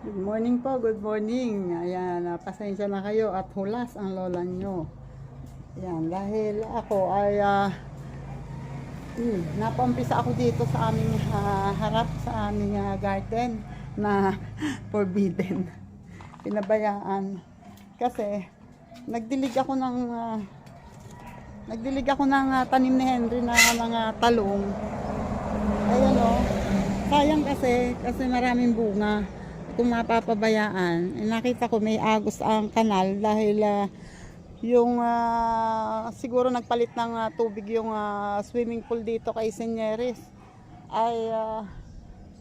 Good morning po, good morning. Ayan, pasensya na kayo at hulas ang lola nyo. Ayan, dahil ako ay napaumpisa ako dito sa aming harap sa aming garden na forbidden. Pinabayaan. Kasi nagdilig ako ng tanim ni Henry na mga talong. Ayan o. Sayang kasi maraming bunga. Kung mapapabayaan, nakita ko may agos ang kanal dahil siguro nagpalit ng tubig yung swimming pool dito kay Senyeres ay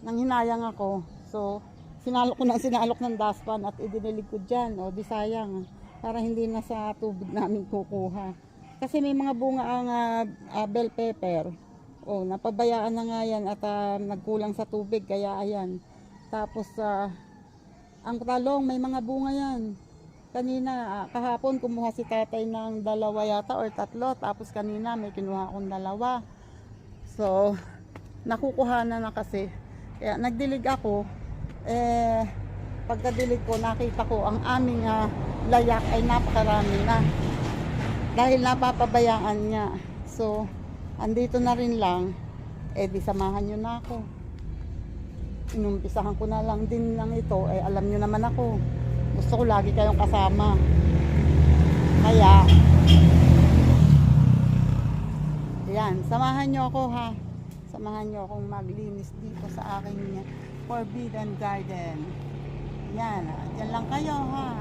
nanghinayang ako. So sinalok ng daspan at idinilig ko dyan. O di sayang, para hindi na sa tubig namin kukuha. Kasi may mga bunga ang bell pepper. O napabayaan na nga yan at nagkulang sa tubig kaya ayan. Tapos ang talong may mga bunga yan. Kanina kahapon kumuha si tatay ng 2 yata or 3, tapos kanina may kinuha akong 2. So nakukuhanan na kasi. Kaya nagdilig ako. Pagkadilig ko nakita ko ang aming layak ay napakarami na. Dahil napapabayaan niya. So andito na rin lang. Di samahan nyo na ako. Inumpisahan ko na lang din lang ito. Alam nyo naman ako. Gusto ko lagi kayong kasama. Kaya, yan. Samahan nyo ako ha. Samahan nyo akong maglinis dito sa aking forbidden garden. Yan. Diyan lang kayo ha.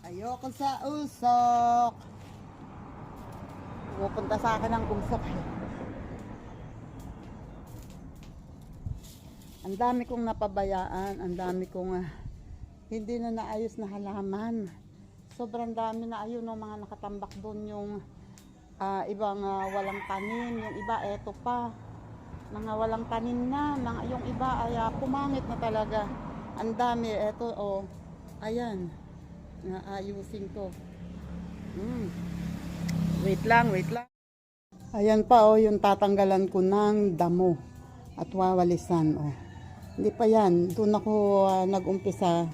Ayoko sa usok. Pupunta sa akin ang usok. Ang dami kong napabayaan. Ang dami kong hindi na naayos na halaman. Sobrang dami na ayun ng mga nakatambak doon yung ibang walang tanim. Yung iba eto pa. Mga walang tanim na. Yung iba ay pumangit na talaga. Ang dami. Eto ayan. Naayusin ko. Wait lang. Ayan pa yung tatanggalan ko ng damo at wawalisan. Hindi pa yan. Doon ako nag-umpisa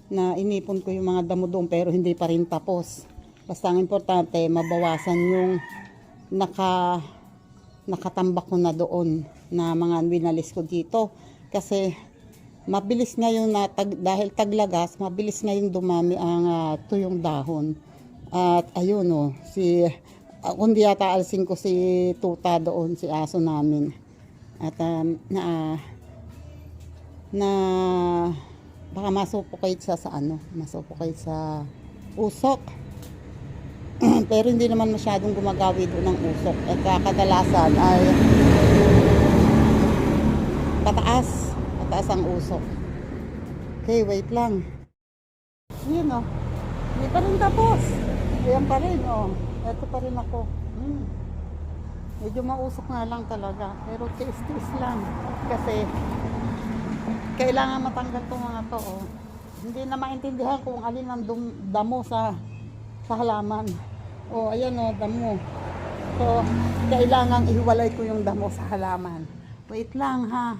na inipon ko yung mga damo doon pero hindi pa rin tapos. Basta ang importante, mabawasan yung naka, nakatambak ko na doon na mga winalis ko dito. Kasi mabilis ngayon na dahil taglagas, mabilis ngayon dumami ang tuyong dahon. At ayun kundi yata alsing ko si Tuta doon, si aso namin. At na baka masuffocate siya sa masuffocate sa usok. Pero hindi naman masyadong gumagawi doon ng usok. At kadalasan ay pataas ang usok. Okay, wait lang. Yun hindi pa rin tapos. Ayan pa rin eto pa rin ako. Medyo mausok nga lang talaga. Pero tiis-tiis lang. Kasi kailangan matanggal itong mga to Hindi na maintindihan kung alin ang damo sa halaman. Ayan damo. So, kailangan ihiwalay ko yung damo sa halaman. Wait lang ha.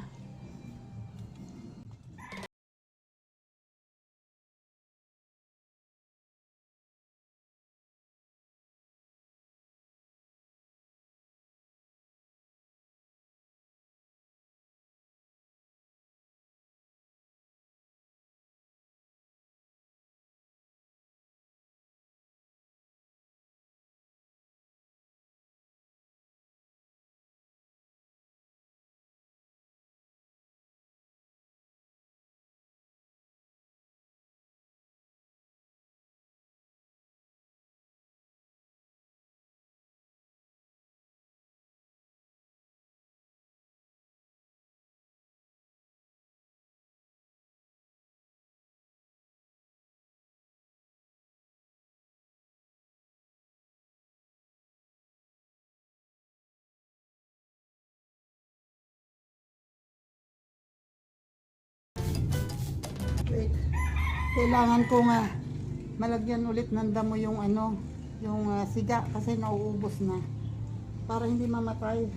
Wait. Kailangan ko nga malagyan ulit ng damo yung yung siga kasi nauubos na para hindi mamatay.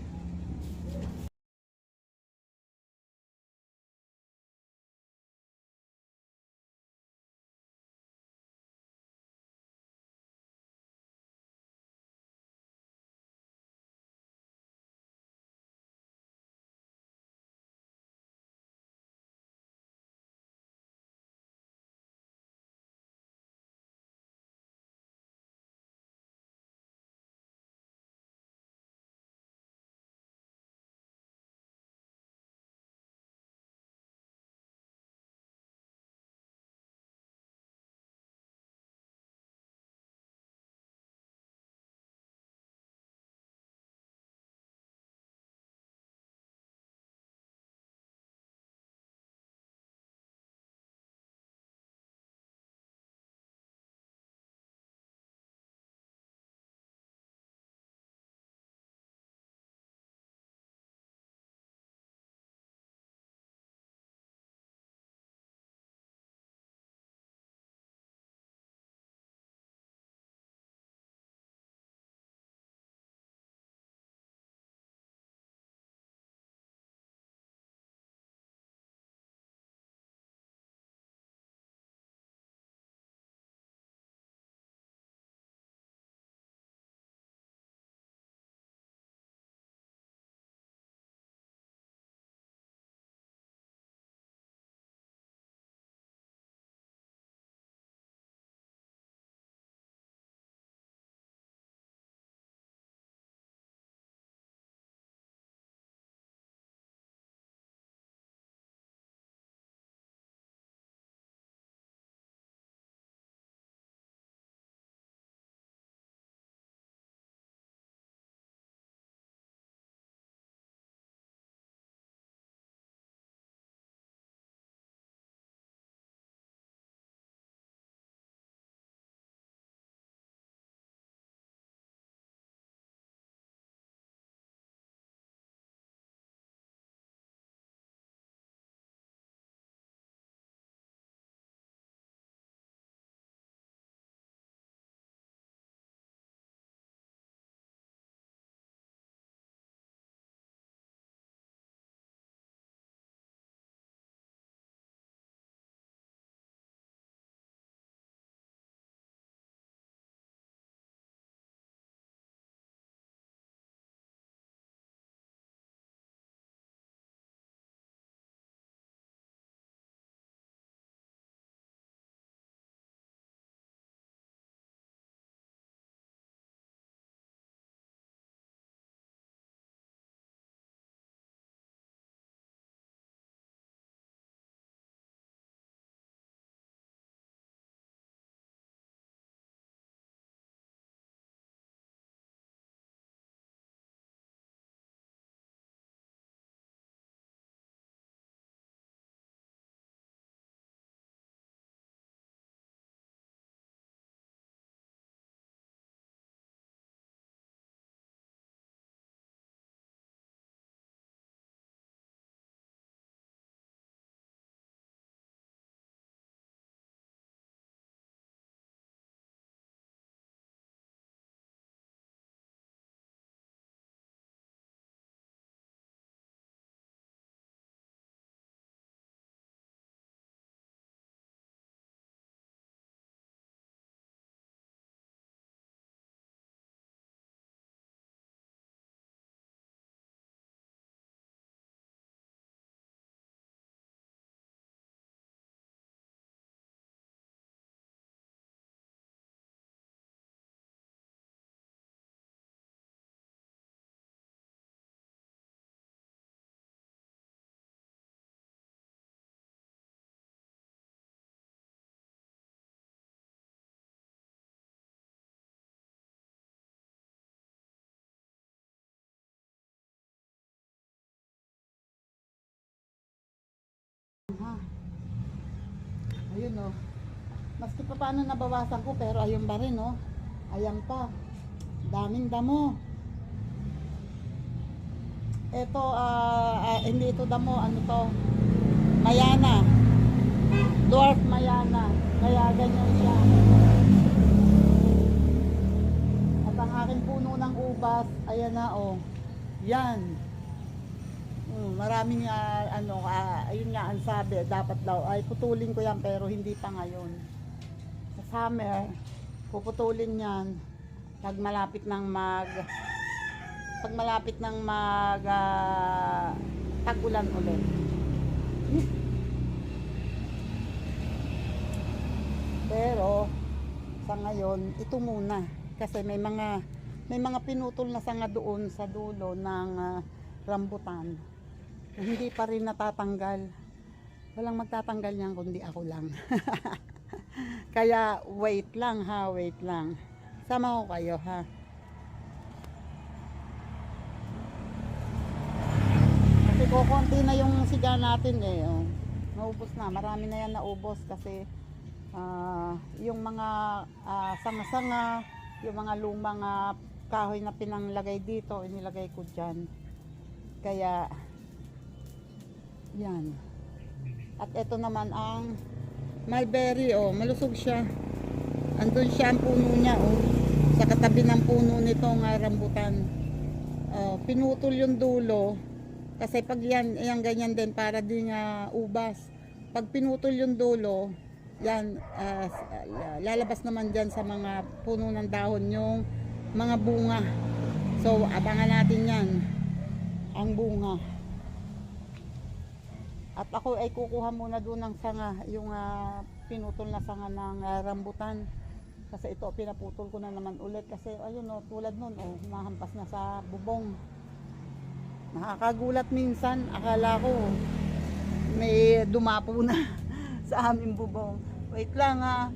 Ayun oh. Maski pa paano nabawasan ko pero ayun pa rin oh. Ayan pa. Daming damo. Ito hindi ito damo, ano to? Mayana. Dwarf Mayana. Kaya ganyan siya. At ang aking puno ng ubas, ayan na oh. Yan. Maraming ayun nga ang sabi, dapat daw ay putulin ko yan pero hindi pa ngayon. Sa summer, puputulin yan pag malapit ng tag-ulan ulit. Pero sa ngayon, ito muna kasi may mga pinutol na sanga doon sa dulo ng rambutan. Hindi pa rin natatanggal. Walang magtatanggal niyan kundi ako lang. Kaya wait lang ha, wait lang. Sama ko kayo ha. Kasi kukunti na yung siga natin eh. Oh. Naubos na, marami na yan naubos kasi yung mga sanga-sanga, yung mga lumang kahoy na pinanglagay dito, inilagay ko dyan. Kaya yan. At ito naman ang mulberry oh, malusog siya. Andun siya ang puno niya oh, sa katabi ng puno nitong rambutan. Pinutol yung dulo kasi pag yan ganyan din para din ubas. Pag pinutol yung dulo, yan lalabas naman dyan sa mga puno ng dahon yung mga bunga. So abangan natin yan, ang bunga. At ako ay kukuha muna doon ng sanga, yung pinutol na sanga ng rambutan. Kasi ito pinaputol ko na naman ulit kasi ayun oh, tulad nun oh, humahampas na sa bubong. Nakakagulat minsan, akala ko may dumapo na sa aming bubong. Wait lang ha.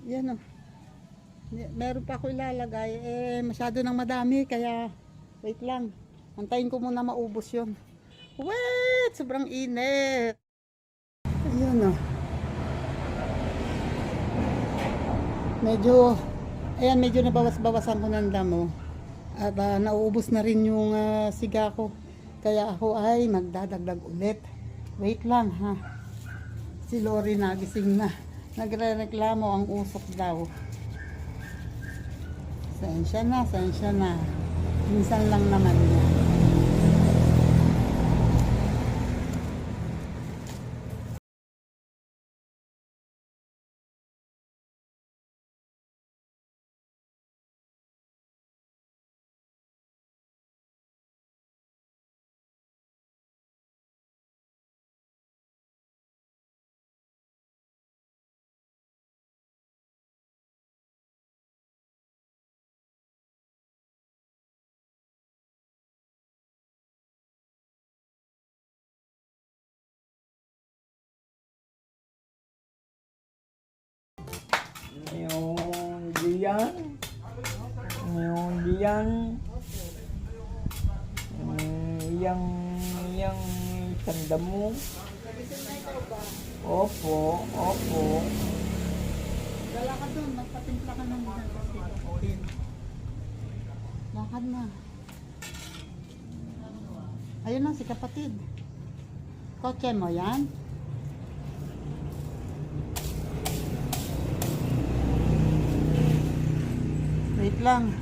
Yan oh. Meron pa ako ilalagay masyado nang madami kaya wait lang. Antayin ko muna maubos 'yon. Wait, sobrang init. Ayun oh. Medyo nabawas-bawasan ko ng damo. At nauubos na rin yung siga ko. Kaya ako ay magdadagdag ulit. Wait lang ha. Si Lori nagising na. Nagre-reklamo ang usok daw. Sensya na. Minsan lang naman yan. yan. Diyan. Yang tanda mo. Opo, opo. Dala ka doon, magpatimpla ka ng mga kapatid. Lakad na. Ayun na si kapatid. Kotse mo yan? Wait lang.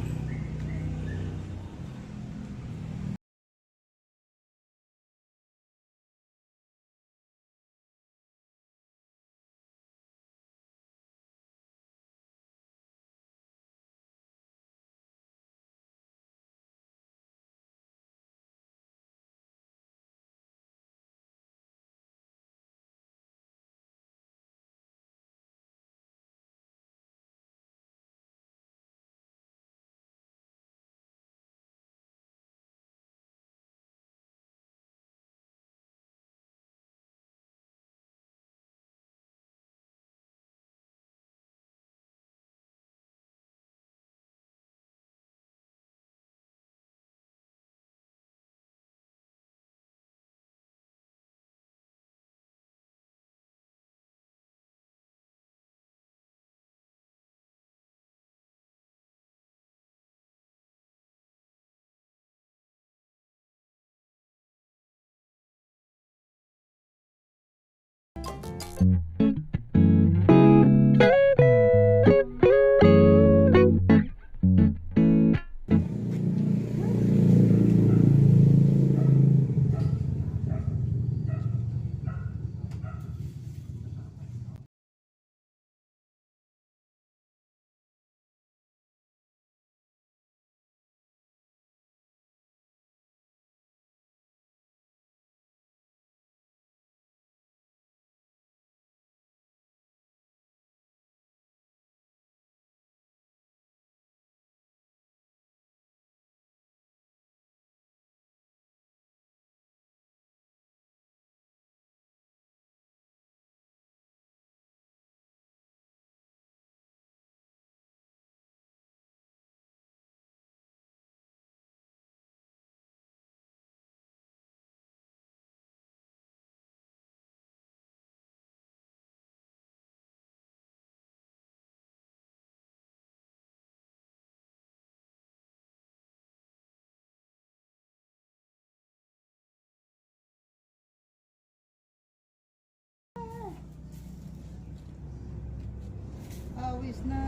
Pawis na,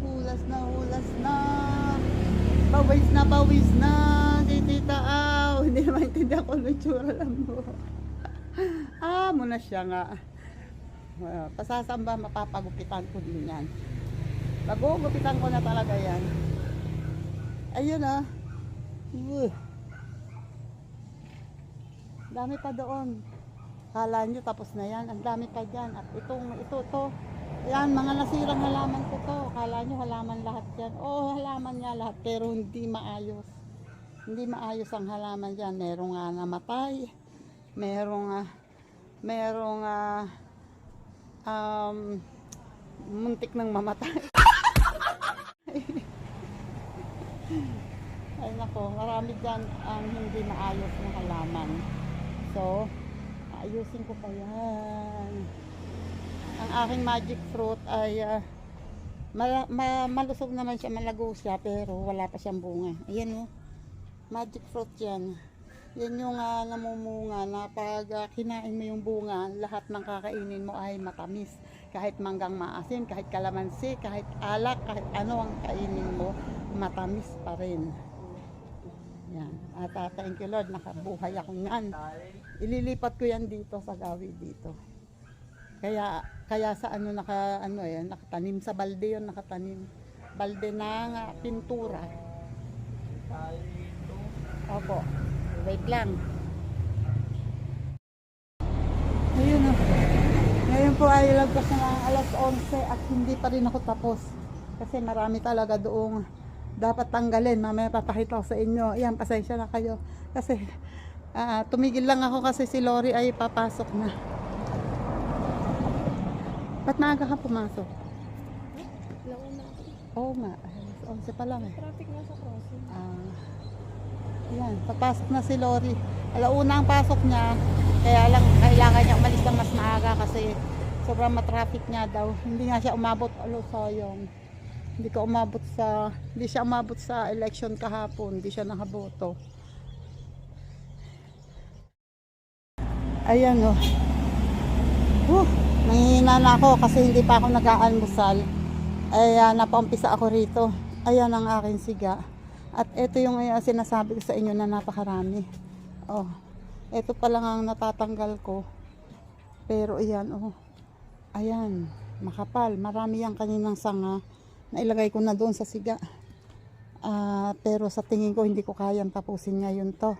hulas na, hulas na. Pawis na. Si Tita Aw. Hindi naman intindihan ko ng tsura lang mo. Muna siya nga. Pasasamba, mapapagupitan ko din yan. Pagugupitan ko na talaga yan. Ayun ah. Dami pa doon. Kala nyo tapos na yan. Ang dami pa dyan. At ito. Yan, mga nasirang halaman ko to. Kala nyo halaman lahat yan. Oo, halaman niya lahat. Pero hindi maayos. Hindi maayos ang halaman dyan. Merong namatay. Merong muntik nang mamatay. Ay nako, marami dyan ang hindi maayos na halaman. So, ayusin ko pa yan. Ang aking magic fruit ay malusog naman siya, malago siya, pero wala pa siyang bunga. Ayan magic fruit yan. Yan yung namumunga na pag kinain mo yung bunga, lahat ng kakainin mo ay matamis. Kahit manggang maasim, kahit kalamansi, kahit alak, kahit ano ang kainin mo, matamis pa rin. Yan. At thank you Lord, nakabuhay ako yan. Ililipat ko yan dito sa gawid dito. Kaya sa nakatanim sa balde yun, nakatanim. Balde ng pintura. Opo. Wait lang. Ayun o. Ngayon po ay lagpas na alas 11 at hindi pa rin ako tapos. Kasi marami talaga doong dapat tanggalin. Mamaya papakita ko sa inyo. Ayan, pasensya na kayo. Kasi tumigil lang ako kasi si Lori ay papasok na. Ba't maaga ka pumasok? Oo nga, alas 11 pa lang eh. Traffic na sa crossing. Yan, papasok na si Lori. Alauna ang pasok niya, kaya lang kailangan niya umalis ng mas maaga kasi sobrang matraffic niya daw. Hindi nga siya umabot, sayang. Hindi siya umabot sa election kahapon, hindi siya nakaboto. Ayan oh. Nanghihina na ako kasi hindi pa ako nag-aalmusal. Ay napaumpisa ako rito. Ayan ang aking siga. At ito yung sinasabi ko sa inyo na napakarami. Oh, ito pa lang ang natatanggal ko. Pero ayan oh. Ayan, makapal. Marami yung kaninang sanga. Nailagay ko na doon sa siga. Pero sa tingin ko hindi ko kayang tapusin ngayon to.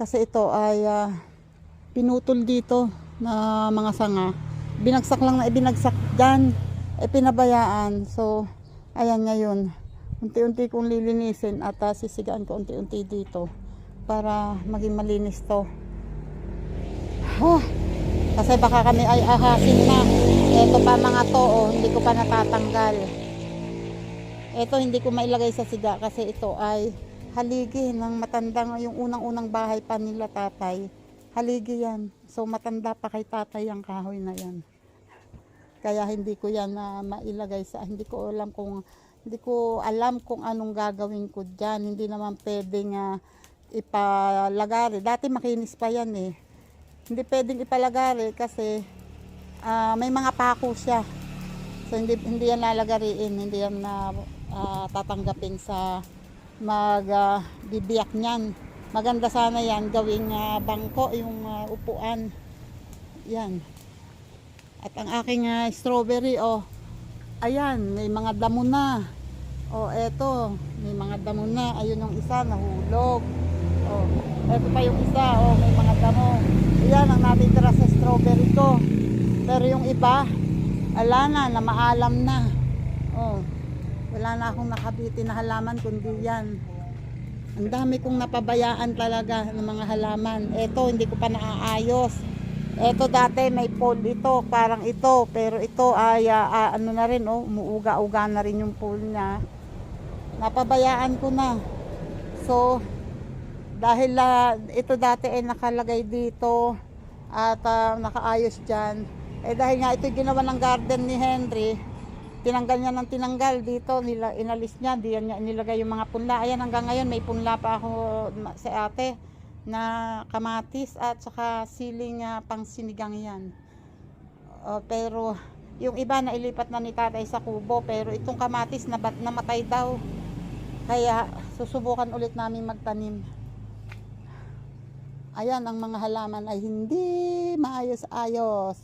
Kasi ito ay pinutol dito na mga sanga. Binagsak lang na ibinagsak dyan. Pinabayaan. So, ayan ngayon. Unti-unti kong lilinisin at sisigaan ko unti-unti dito para maging malinis to. Kasi baka kami ay ahasin na. Ito pa mga to, hindi ko pa natatanggal. Ito hindi ko mailagay sa siga kasi ito ay haligi ng matandang, yung unang-unang bahay pa nila tatay. Haligi yan. So matanda pa kay tatay ang kahoy na yan. Kaya hindi ko yan mailagay sa, hindi ko alam kung anong gagawin ko diyan. Hindi naman pwedeng ipalagari. Dati makinis pa yan eh. Hindi pwedeng ipalagari kasi may mga pako siya. So hindi yan lalagariin, hindi yan tatanggapin sa magbibiyak niyan. Maganda sana yan gawing bangko yung upuan. Yan. At ang aking strawberry ayan, may mga damo na. Eto, may mga damo na. Ayun yung isa nahulog. Eto pa yung isa, may mga damo. Ayan ang natitira sa strawberry ko. Pero yung iba, na maalam na. Wala na akong nakabiti na halaman kundi yan. Ang dami kong napabayaan talaga ng mga halaman. Eto, hindi ko pa naaayos. Eto dati may pole ito, parang ito. Pero ito ay ano na rin, umuuga-uga na rin yung pole niya. Napabayaan ko na. So, dahil ito dati ay nakalagay dito at nakaayos dyan. Dahil nga ito ginawa ng garden ni Henry, tinanggal niya ng tinanggal dito, inalis niya, diyan niya inilagay yung mga punla. Ayan, hanggang ngayon may punla pa ako sa ate na kamatis at saka siling pang sinigang yan. Pero yung iba na ilipat na ni tatay sa kubo, pero itong kamatis namatay daw. Kaya susubukan ulit namin magtanim. Ayan, ang mga halaman ay hindi maayos-ayos.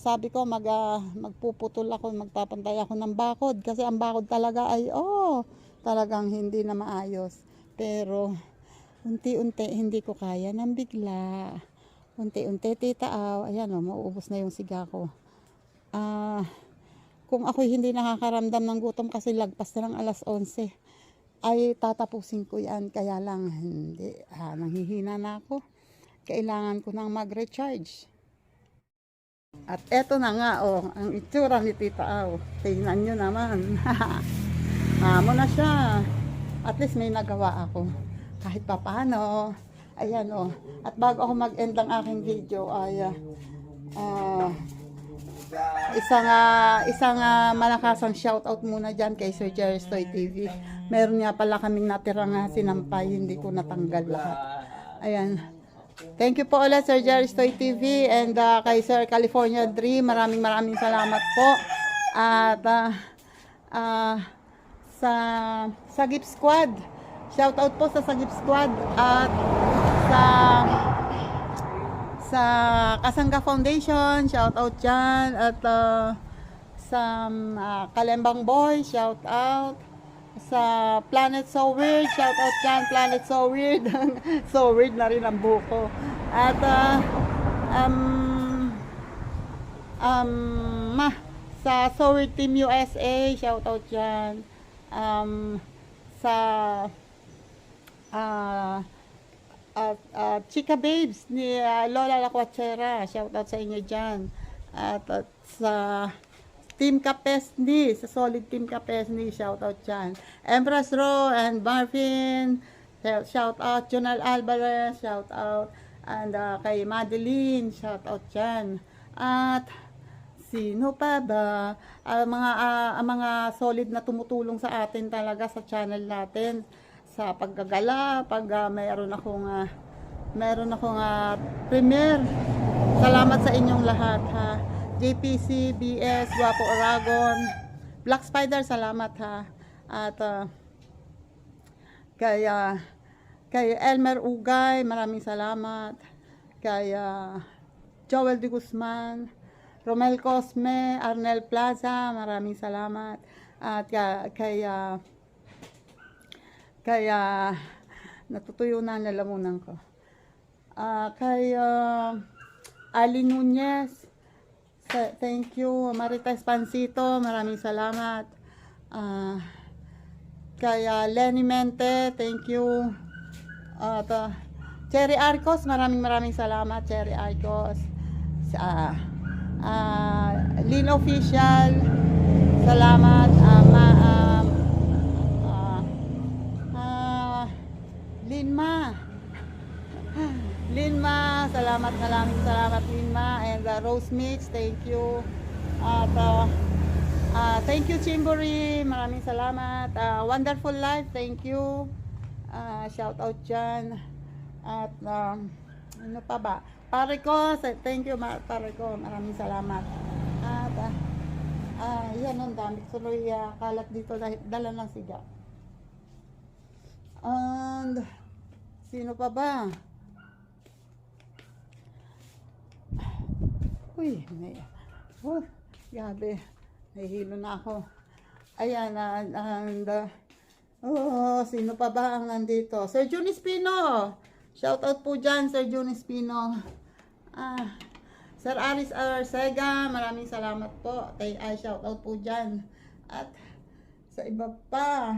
Sabi ko magpuputol ako, magpapantay ako ng bakod kasi ang bakod talaga ay talagang hindi na maayos. Pero unti-unti hindi ko kaya nang bigla. Unti-unti tita ayan mauubos na yung siga ko. Kung ako hindi nakakaramdam ng gutom kasi lagpas na ng alas 11 ay tatapusin ko yan, kaya lang hindi, nanghihina na ako. Kailangan ko nang mag-recharge. At eto na nga, ang itsura ni Tita Aw. Tingnan nyo naman. Amo na siya. At least may nagawa ako. Kahit pa paano. Ayan At bago ako mag-end ng aking video ay isang malakasang shoutout muna dyan kay Sir Jerry Stoy TV. Meron nga pala kaming natirang sinampay, hindi ko natanggal lahat. Ayan. Thank you po ulit Sir Jerry Stoy TV and kay Sir California Dream. Maraming salamat po. At sa Sagip Squad. Shoutout po sa Sagip Squad at sa Kasangga Foundation, shoutout dyan. At sa Kalembang Boy, shoutout. Sa Planet So Weird, shoutout dyan, Planet So Weird. So weird na rin ang buko. At sa So Weird Team USA, shoutout dyan. Sa Chika Babes ni Lola Lacuachera, shoutout sa inyo dyan. At sa Team Kapesni, sa Solid Team Kapesni, shout out dyan. Empress Ro and Marvin, shout out. Jonal Alvarez, shout out. And kay Madeline, shout out dyan. At sino pa ba? Ang mga solid na tumutulong sa atin talaga sa channel natin. Sa paggagala, pag meron akong premiere. Salamat sa inyong lahat ha. JPC, BS, Guapo Aragon, Black Spider, salamat ha. At kay Elmer Ugay, maraming salamat. Kay Joel de Guzman, Romel Cosme, Arnel Plaza, maraming salamat. At kaya natutuyo na ang lalamunan ko. Kay Ali Nunez, thank you. Marita Espancito, maraming salamat. Kay Lenny Mente, thank you. At Cherry Arcos, maraming salamat, Cherry Arcos. Lin Official, salamat. Linma, salamat, maraming salamat Linma. And Rose Mix, thank you. At thank you Chimbori, maraming salamat. Wonderful Life, thank you. Shout out dyan. At ano pa ba? Pare ko, thank you pare ko, maraming salamat. At yan ang dami. Tuloy kalat dito dahil dala ng siga. And sino pa ba? Uy, gabi. Nahihilo na ako. Ayan, sino pa ba ang nandito? Sir Jun Espino. Shout out po dyan, Sir Jun Espino. Sir Aris Arcega, maraming salamat po. Shout out po dyan. At sa iba pa.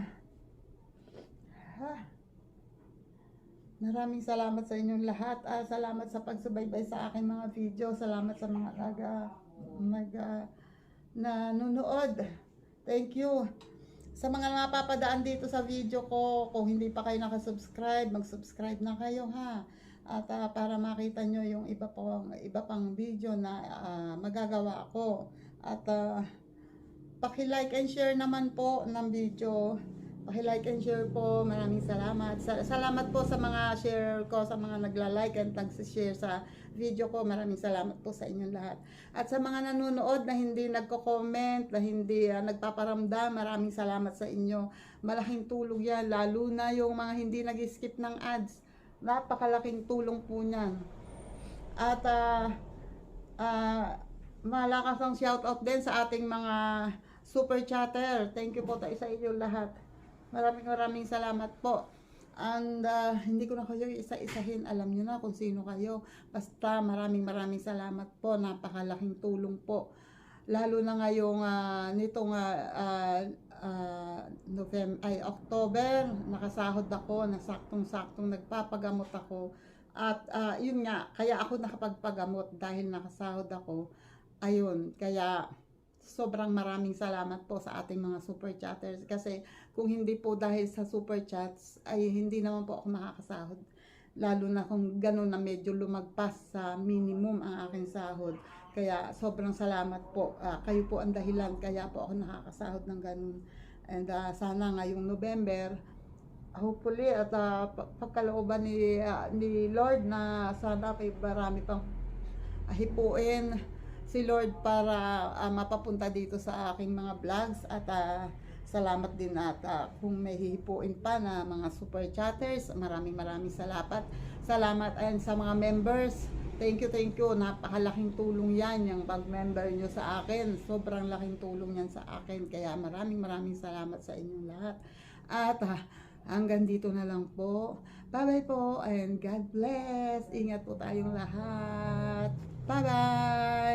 Maraming salamat sa inyong lahat. Salamat sa pagsubaybay sa aking mga video. Salamat sa mga nanonood. Thank you. Sa mga napapadaan dito sa video ko, kung hindi pa kayo nakasubscribe, mag-subscribe na kayo ha. At para makita nyo yung iba pang video na magagawa ako. At paki-like and share naman po ng video. Paki-like and share po. Maraming salamat. Salamat po sa mga share ko, sa mga nagla-like and nag-share sa video ko. Maraming salamat po sa inyong lahat. At sa mga nanonood na hindi nagko-comment, na hindi nagpaparamdam, maraming salamat sa inyo. Malaking tulong yan, lalo na yung mga hindi nag-skip ng ads. Napakalaking tulong po niyan. At malakas ang shoutout din sa ating mga super chatter. Thank you po sa inyong lahat. Maraming salamat po. And hindi ko na kayo isa-isahin. Alam nyo na kung sino kayo. Basta maraming salamat po. Napakalaking tulong po. Lalo na ngayong nitong October, nakasahod ako, saktong nagpapagamot ako. At yun nga, kaya ako nakapagpagamot dahil nakasahod ako. Ayun, kaya sobrang maraming salamat po sa ating mga super chatters. Kasi kung hindi po dahil sa super chats, ay hindi naman po ako makakasahod. Lalo na kung gano'n na medyo lumagpas sa minimum ang aking sahod. Kaya sobrang salamat po. Kayo po ang dahilan, kaya po ako nakakasahod ng gano'n. And sana ngayong November, hopefully at pagkalooban ni Lord na sana may marami pang hipuin si Lord para mapapunta dito sa aking mga vlogs. At salamat din at kung may hihipuin pa na mga super chatters, maraming salamat. And sa mga members, thank you. Napakalaking tulong yan, yung pag-member nyo sa akin. Sobrang laking tulong yan sa akin. Kaya maraming salamat sa inyong lahat. At hanggang dito na lang po. Bye-bye po and God bless. Ingat po tayong lahat. Bye-bye.